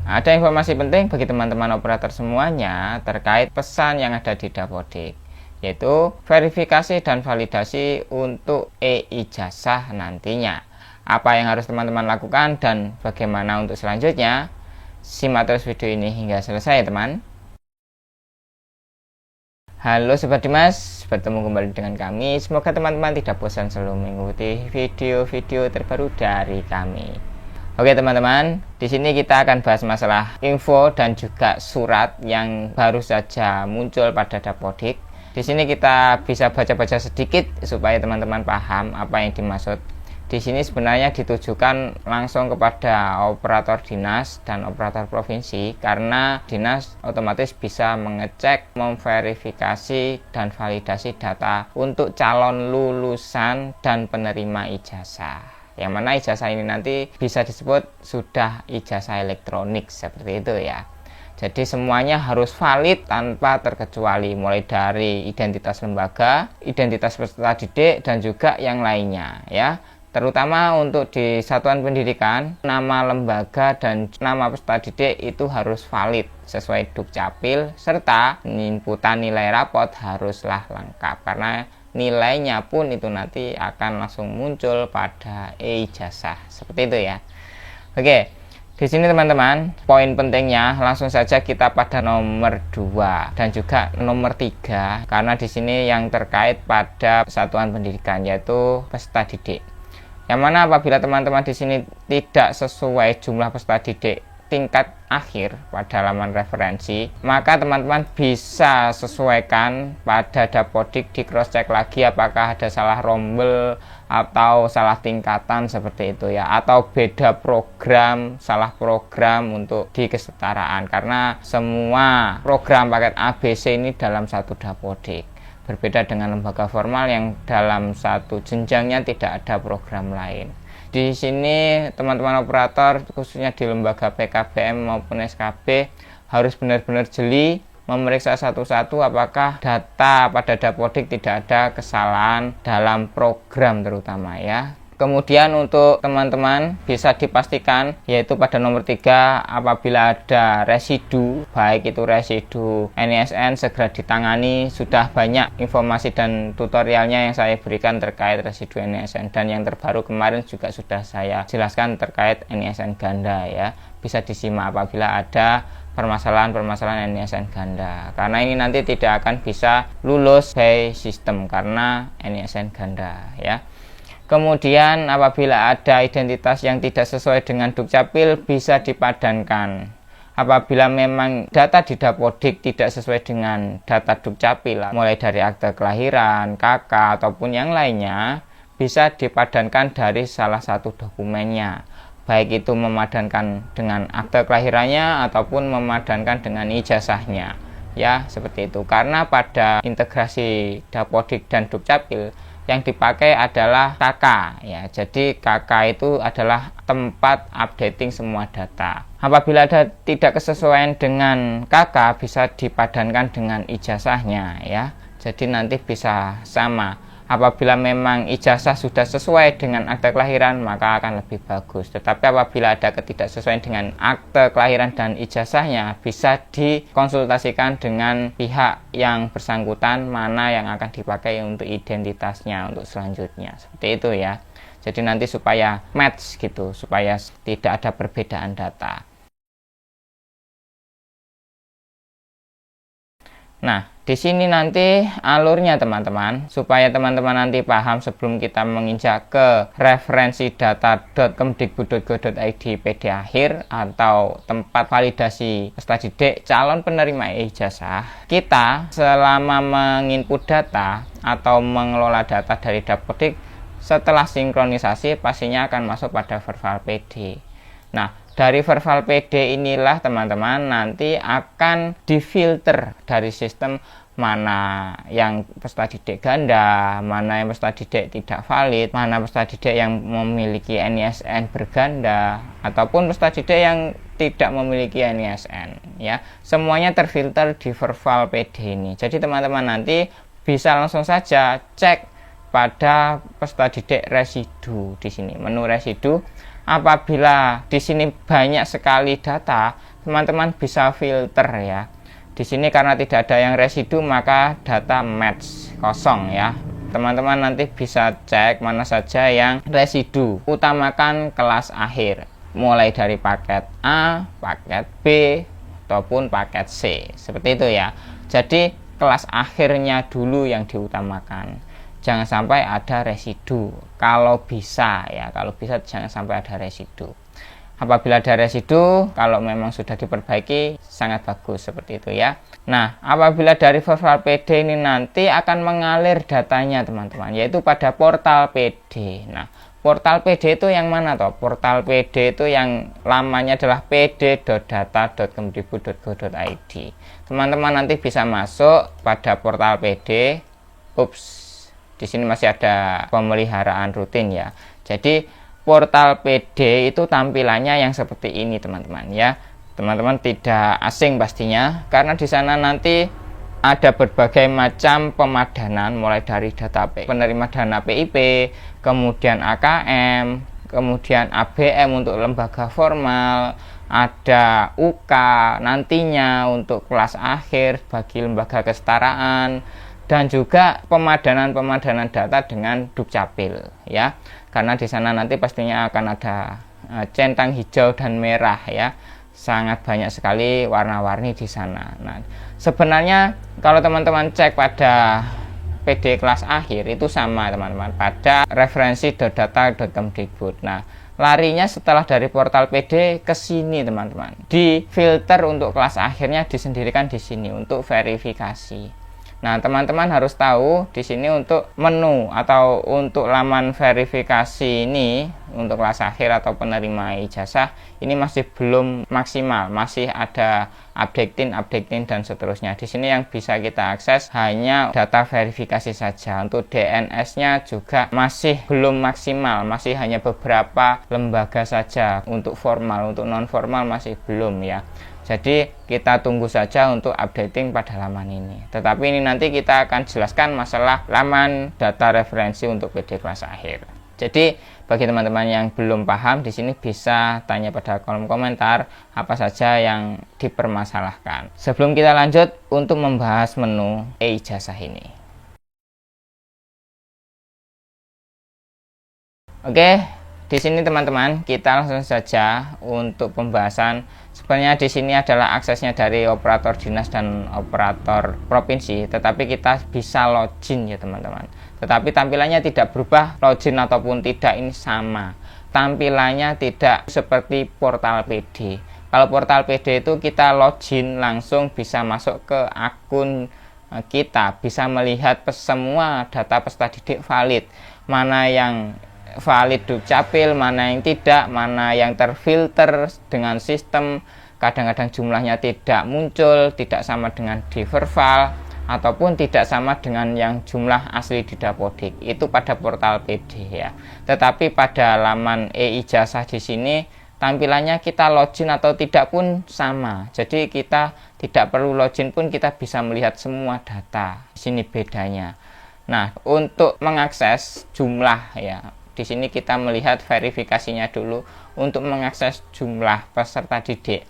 Ada informasi penting bagi teman-teman operator semuanya terkait pesan yang ada di Dapodik, yaitu verifikasi dan validasi untuk e-ijazah nantinya. Apa yang harus teman-teman lakukan dan bagaimana untuk selanjutnya? Simak terus video ini hingga selesai, teman. Halo Sobat Dimas, bertemu kembali dengan kami. Semoga teman-teman tidak bosan selalu mengikuti video-video terbaru dari kami. Oke teman-teman, di sini kita akan bahas masalah info dan juga surat yang baru saja muncul pada Dapodik. Di sini kita bisa baca-baca sedikit supaya teman-teman paham apa yang dimaksud. Di sini sebenarnya ditujukan langsung kepada operator dinas dan operator provinsi, karena dinas otomatis bisa mengecek, memverifikasi dan validasi data untuk calon lulusan dan penerima ijazah. Yang mana ijazah ini nanti bisa disebut sudah ijazah elektronik seperti itu ya. Jadi semuanya harus valid tanpa terkecuali, mulai dari identitas lembaga, identitas peserta didik dan juga yang lainnya ya. Terutama untuk di satuan pendidikan, nama lembaga dan nama peserta didik itu harus valid sesuai Dukcapil, serta inputan nilai rapot haruslah lengkap, karena nilainya pun itu nanti akan langsung muncul pada e-ijazah seperti itu ya. Oke, di sini teman-teman, poin pentingnya langsung saja kita pada nomor 2 dan juga nomor 3, karena di sini yang terkait pada satuan pendidikan yaitu peserta didik. Yang mana apabila teman-teman di sini tidak sesuai jumlah peserta didik tingkat akhir pada halaman referensi, maka teman-teman bisa sesuaikan pada Dapodik, di cross check lagi apakah ada salah rombel atau salah tingkatan seperti itu ya, atau beda program, salah program untuk di kesetaraan, karena semua program paket ABC ini dalam satu Dapodik. Berbeda dengan lembaga formal yang dalam satu jenjangnya tidak ada program lain. Di sini teman-teman operator khususnya di lembaga PKBM maupun SKB harus benar-benar jeli memeriksa satu-satu apakah data pada Dapodik tidak ada kesalahan dalam program terutama ya. Kemudian untuk teman-teman bisa dipastikan yaitu pada nomor 3, apabila ada residu, baik itu residu NISN, segera ditangani. Sudah banyak informasi dan tutorialnya yang saya berikan terkait residu NISN, dan yang terbaru kemarin juga sudah saya jelaskan terkait NISN ganda ya. Bisa disimak apabila ada permasalahan-permasalahan NISN ganda, karena ini nanti tidak akan bisa lulus by sistem karena NISN ganda ya. Kemudian apabila ada identitas yang tidak sesuai dengan Dukcapil bisa dipadankan. Apabila memang data di Dapodik tidak sesuai dengan data Dukcapil, mulai dari akte kelahiran, KK ataupun yang lainnya, bisa dipadankan dari salah satu dokumennya. Baik itu memadankan dengan akte kelahirannya ataupun memadankan dengan ijazahnya. Ya, seperti itu. Karena pada integrasi Dapodik dan Dukcapil yang dipakai adalah KK ya. Jadi KK itu adalah tempat updating semua data. Apabila ada tidak kesesuaian dengan KK bisa dipadankan dengan ijazahnya ya. Jadi nanti bisa sama. Apabila memang ijazah sudah sesuai dengan akte kelahiran maka akan lebih bagus. Tetapi apabila ada ketidaksesuaian dengan akte kelahiran dan ijazahnya bisa dikonsultasikan dengan pihak yang bersangkutan mana yang akan dipakai untuk identitasnya untuk selanjutnya. Seperti itu ya. Jadi nanti supaya match gitu, supaya tidak ada perbedaan data. Nah, di sini nanti alurnya teman-teman, supaya teman-teman nanti paham sebelum kita menginjak ke referensi data.kemdikbud.go.id PD akhir atau tempat validasi peserta didik calon penerima ijazah. Kita selama menginput data atau mengelola data dari Dapodik, setelah sinkronisasi pastinya akan masuk pada verbal PD. Nah, dari verbal PD inilah teman-teman nanti akan difilter dari sistem mana yang peserta didik ganda, mana yang peserta didik tidak valid, mana peserta didik yang memiliki NISN berganda, ataupun peserta didik yang tidak memiliki NISN ya. Semuanya terfilter di verbal PD ini. Jadi teman-teman nanti bisa langsung saja cek pada peserta didik residu di sini, menu residu. apabila di sini banyak sekali data, teman-teman bisa filter ya. Di sini karena tidak ada yang residu, maka data match kosong ya. Teman-teman nanti bisa cek mana saja yang residu. Utamakan kelas akhir, mulai dari paket A, paket B, ataupun paket C. Seperti itu ya. Jadi kelas akhirnya dulu yang diutamakan. Jangan sampai ada residu. Kalau bisa ya, kalau bisa jangan sampai ada residu. Apabila ada residu, kalau memang sudah diperbaiki, sangat bagus seperti itu ya. Nah, apabila dari virtual PD ini nanti akan mengalir datanya teman-teman, yaitu pada portal PD. Nah, portal PD itu yang mana toh? Portal PD itu yang lamanya adalah pd.data.kemdikbud.go.id. Teman-teman nanti bisa masuk pada portal PD. Di sini masih ada pemeliharaan rutin ya. Jadi portal PD itu tampilannya yang seperti ini teman-teman ya. Teman-teman tidak asing pastinya, karena di sana nanti ada berbagai macam pemadanan, mulai dari data penerima dana PIP, kemudian AKM, kemudian ABM untuk lembaga formal, ada UK nantinya untuk kelas akhir bagi lembaga kesetaraan, dan juga pemadanan data dengan Dukcapil ya. Karena di sana nanti pastinya akan ada centang hijau dan merah ya. Sangat banyak sekali warna-warni di sana. Nah, sebenarnya kalau teman-teman cek pada PD kelas akhir itu sama teman-teman, pada referensi.data.kemdikbud. Nah, larinya setelah dari portal PD ke sini teman-teman. Di filter untuk kelas akhirnya disendirikan di sini untuk verifikasi. Nah, teman-teman harus tahu di sini untuk menu atau untuk laman verifikasi ini untuk kelas akhir atau penerima ijazah ini masih belum maksimal, masih ada updating dan seterusnya. Di sini yang bisa kita akses hanya data verifikasi saja. Untuk DNS-nya juga masih belum maksimal, masih hanya beberapa lembaga saja. Untuk formal, untuk non formal masih belum ya. Jadi kita tunggu saja untuk updating pada laman ini. Tetapi ini nanti kita akan jelaskan masalah laman data referensi untuk PD kelas akhir. Jadi bagi teman-teman yang belum paham, di sini bisa tanya pada kolom komentar apa saja yang dipermasalahkan. Sebelum kita lanjut untuk membahas menu e-ijazah ini. Oke, di sini teman-teman kita langsung saja untuk pembahasan. Sebenarnya di sini adalah aksesnya dari operator dinas dan operator provinsi, tetapi kita bisa login ya teman-teman. Tetapi tampilannya tidak berubah, login ataupun tidak ini sama. Tampilannya tidak seperti portal PD. Kalau portal PD itu kita login langsung bisa masuk ke akun kita, bisa melihat semua data peserta didik valid, mana yang valid Dukcapil, mana yang tidak, mana yang terfilter dengan sistem. Kadang-kadang jumlahnya tidak muncul, tidak sama dengan di verbal, ataupun tidak sama dengan yang jumlah asli di Dapodik. Itu pada portal PD ya. Tetapi pada laman e-ijazah di sini tampilannya kita login atau tidak pun sama. Jadi kita tidak perlu login pun kita bisa melihat semua data. Di sini bedanya. Nah, untuk mengakses jumlah ya, di sini kita melihat verifikasinya dulu untuk mengakses jumlah peserta didik.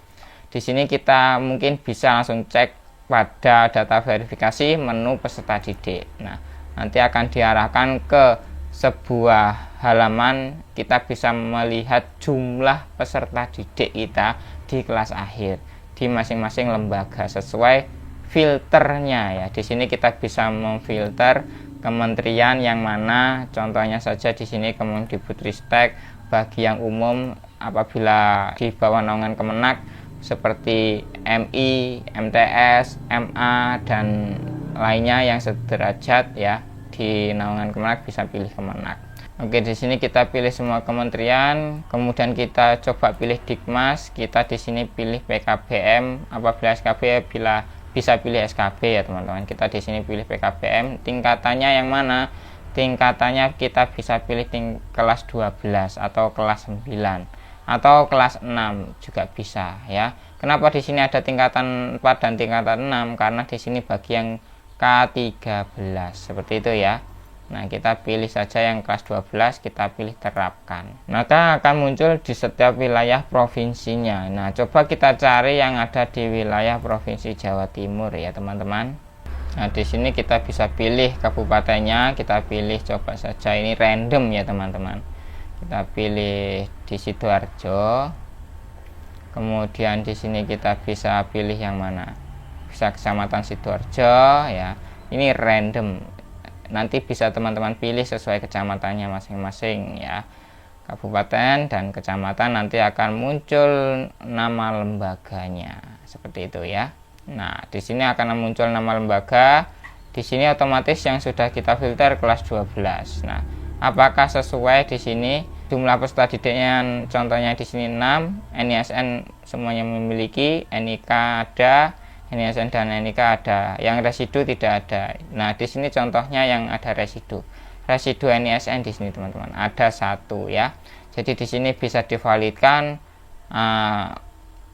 Di sini kita mungkin bisa langsung cek pada data verifikasi menu peserta didik. Nah, nanti akan diarahkan ke sebuah halaman, kita bisa melihat jumlah peserta didik kita di kelas akhir di masing-masing lembaga sesuai filternya ya. Di sini kita bisa memfilter kementerian yang mana, contohnya saja di sini Kemendikbudristek. Bagi yang umum apabila di bawah naungan Kemenak seperti MI, MTS, MA dan lainnya yang sederajat ya, di naungan Kemenak bisa pilih Kemenak. Oke, di sini kita pilih semua kementerian, kemudian kita coba pilih Dikmas, kita di sini pilih PKBM, apabila SKB bisa pilih SKB ya teman-teman. Kita di sini pilih PKBM, tingkatannya yang mana? Tingkatannya kita bisa pilih kelas 12 atau kelas 9 atau kelas 6 juga bisa ya. Kenapa di sini ada tingkatan 4 dan tingkatan 6? Karena di sini bagi yang K13 seperti itu ya. Nah, kita pilih saja yang kelas 12, kita pilih terapkan. Maka akan muncul di setiap wilayah provinsinya. Nah, coba kita cari yang ada di wilayah Provinsi Jawa Timur ya, teman-teman. Nah, di sini kita bisa pilih kabupatennya, kita pilih coba saja ini random ya, teman-teman. Kita pilih di Sidoarjo. Kemudian di sini kita bisa pilih yang mana? Bisa Kecamatan Sidoarjo ya. Ini random. Nanti bisa teman-teman pilih sesuai kecamatannya masing-masing ya. Kabupaten dan kecamatan nanti akan muncul nama lembaganya. Seperti itu ya. Nah, di sini akan muncul nama lembaga. Di sini otomatis yang sudah kita filter kelas 12. Nah, apakah sesuai di sini jumlah peserta didiknya? Contohnya di sini 6, NISN semuanya memiliki, NIK ada, NISN dan NIK ada. Yang residu tidak ada. Nah, di sini contohnya yang ada residu. Residu NISN di sini teman-teman ada 1 ya. Jadi di sini bisa divalidkan.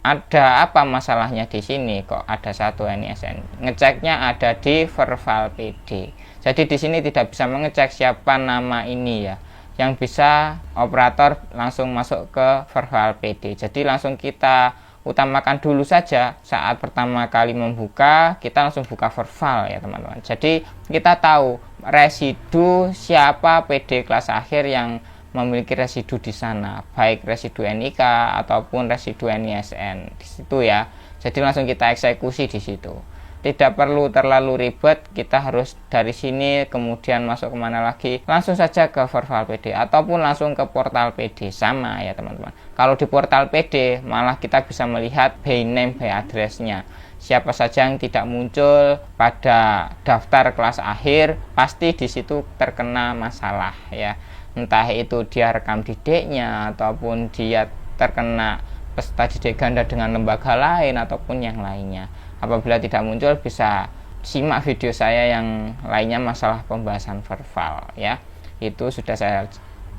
Ada apa masalahnya di sini kok ada 1 NISN? Ngeceknya ada di Verval PD. Jadi di sini tidak bisa mengecek siapa nama ini ya. Yang bisa operator langsung masuk ke Verval PD. Jadi langsung kita utamakan dulu saja saat pertama kali membuka, kita langsung buka Verval ya teman-teman. Jadi kita tahu residu siapa PD kelas akhir yang memiliki residu di sana, baik residu NIK ataupun residu NISN di situ ya. Jadi langsung kita eksekusi di situ. Tidak perlu terlalu ribet, kita harus dari sini kemudian masuk kemana lagi, langsung saja ke Verval PD ataupun langsung ke portal PD, sama ya teman-teman. Kalau di portal PD malah kita bisa melihat by name by address-nya. Siapa saja yang tidak muncul pada daftar kelas akhir, pasti di situ terkena masalah ya. Entah itu dia rekam didiknya ataupun dia terkena peserta didik ganda dengan lembaga lain ataupun yang lainnya. Apabila tidak muncul, bisa simak video saya yang lainnya masalah pembahasan Verval ya. Itu sudah saya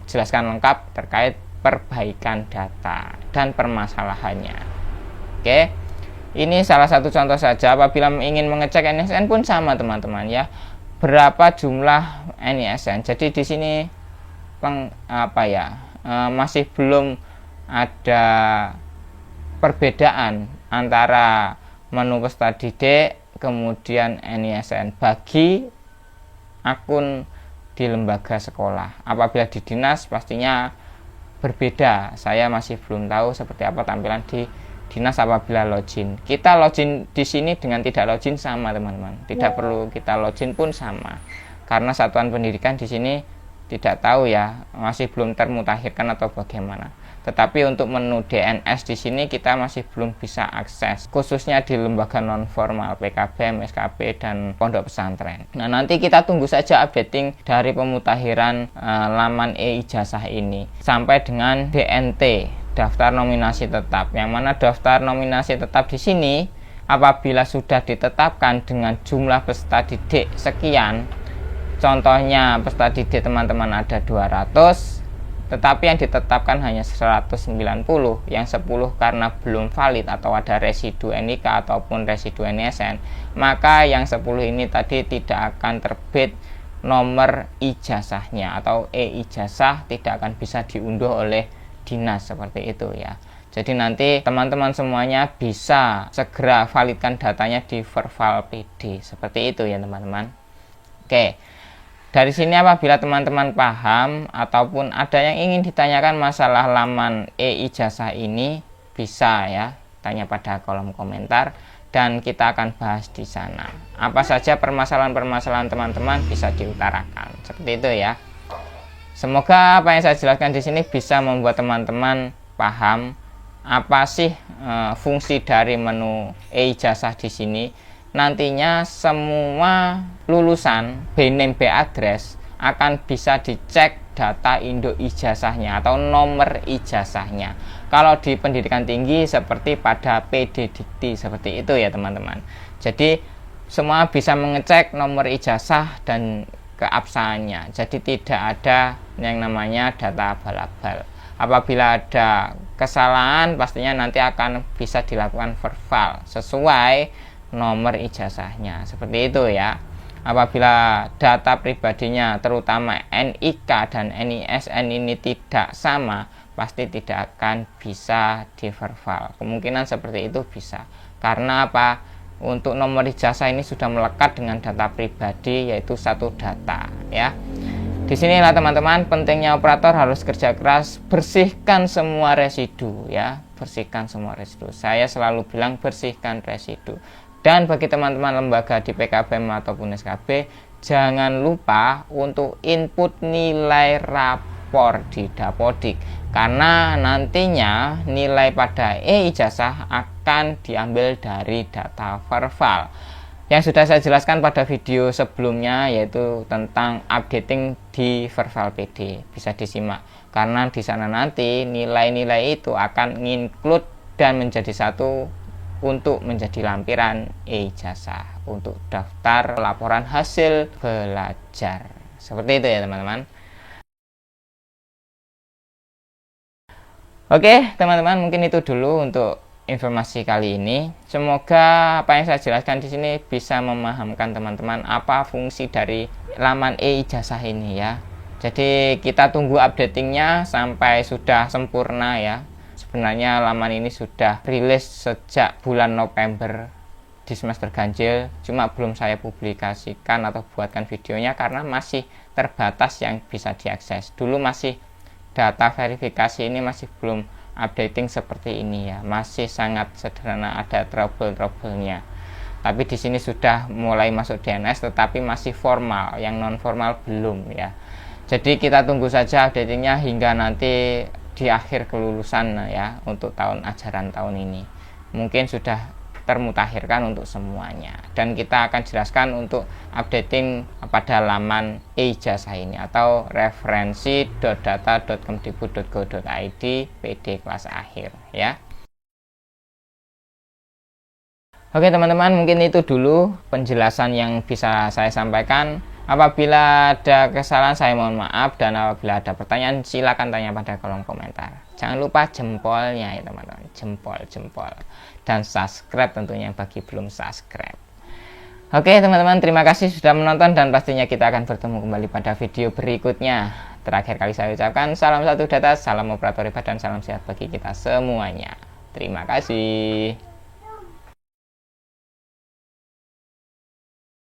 jelaskan lengkap terkait perbaikan data dan permasalahannya. Oke, ini salah satu contoh saja. Apabila ingin mengecek NISN pun sama teman-teman ya. Berapa jumlah NISN? Jadi di sini masih belum ada perbedaan antara menu peserta didik kemudian NISN bagi akun di lembaga sekolah. Apabila di dinas pastinya berbeda. Saya masih belum tahu seperti apa tampilan di dinas apabila login. Kita login di sini dengan tidak login sama teman-teman. Tidak perlu kita login pun sama. Karena satuan pendidikan di sini tidak tahu ya, masih belum termutakhirkan atau bagaimana. Tetapi untuk menu DNS di sini kita masih belum bisa akses, khususnya di lembaga non formal PKB, MSKB dan pondok pesantren. Nah, nanti kita tunggu saja updating dari pemutakhiran laman e-ijazah ini sampai dengan DNT, daftar nominasi tetap. Yang mana daftar nominasi tetap di sini apabila sudah ditetapkan dengan jumlah peserta didik sekian. Contohnya peserta didik teman-teman ada 200, tetapi yang ditetapkan hanya 190, yang 10 karena belum valid atau ada residu NIK ataupun residu NISN, maka yang 10 ini tadi tidak akan terbit nomor ijazahnya atau e-ijazah, tidak akan bisa diunduh oleh dinas seperti itu ya. Jadi nanti teman-teman semuanya bisa segera validkan datanya di Verval PD, seperti itu ya teman-teman. Oke. Dari sini apabila teman-teman paham ataupun ada yang ingin ditanyakan masalah laman e-ijazah ini, bisa ya tanya pada kolom komentar dan kita akan bahas di sana. Apa saja permasalahan-permasalahan teman-teman bisa diutarakan. Seperti itu ya. Semoga apa yang saya jelaskan di sini bisa membuat teman-teman paham apa sih fungsi dari menu e-ijazah di sini. Nantinya semua lulusan by name by address akan bisa dicek data induk ijazahnya atau nomor ijazahnya. Kalau di pendidikan tinggi seperti pada PD Dikti seperti itu ya teman-teman. Jadi semua bisa mengecek nomor ijazah dan keabsahannya. Jadi tidak ada yang namanya data abal-abal. Apabila ada kesalahan pastinya nanti akan bisa dilakukan Verval sesuai nomor ijazahnya, seperti itu ya. Apabila data pribadinya terutama NIK dan NISN ini tidak sama, pasti tidak akan bisa diverval. Kemungkinan seperti itu bisa. Karena apa? Untuk nomor ijazah ini sudah melekat dengan data pribadi, yaitu satu data ya. Di sinilah teman-teman pentingnya operator harus kerja keras, bersihkan semua residu ya, bersihkan semua residu. Saya selalu bilang bersihkan residu. Dan bagi teman-teman lembaga di PKBM ataupun SKB, jangan lupa untuk input nilai rapor di Dapodik, karena nantinya nilai pada e-ijazah akan diambil dari data verbal yang sudah saya jelaskan pada video sebelumnya, yaitu tentang updating di verbal PD. Bisa disimak, karena di sana nanti nilai-nilai itu akan include dan menjadi satu untuk menjadi lampiran e-ijazah untuk daftar laporan hasil belajar. Seperti itu ya teman-teman. Oke teman-teman, mungkin itu dulu untuk informasi kali ini. Semoga apa yang saya jelaskan di sini bisa memahamkan teman-teman apa fungsi dari laman e-ijazah ini ya. Jadi kita tunggu updatingnya sampai sudah sempurna ya. Sebenarnya laman ini sudah rilis sejak bulan November di semester ganjil, cuma belum saya publikasikan atau buatkan videonya karena masih terbatas yang bisa diakses. Dulu masih data verifikasi ini masih belum updating seperti ini ya, masih sangat sederhana, ada trouble-troublenya. Tapi di sini sudah mulai masuk DNS, tetapi masih formal, yang non formal belum ya. Jadi kita tunggu saja updatingnya hingga nanti di akhir kelulusan ya, untuk tahun ajaran tahun ini mungkin sudah termutakhirkan untuk semuanya, dan kita akan jelaskan untuk updating pada laman e-ijazah ini atau referensi.data.kemdikbud.go.id PD kelas akhir ya. Oke teman-teman, mungkin itu dulu penjelasan yang bisa saya sampaikan. Apabila ada kesalahan saya mohon maaf, dan apabila ada pertanyaan silakan tanya pada kolom komentar. Jangan lupa jempolnya ya teman-teman, jempol dan subscribe tentunya bagi belum subscribe. Oke teman-teman, terima kasih sudah menonton, dan pastinya kita akan bertemu kembali pada video berikutnya. Terakhir kali saya ucapkan salam satu data, salam operator hebat, dan salam sehat bagi kita semuanya. Terima kasih.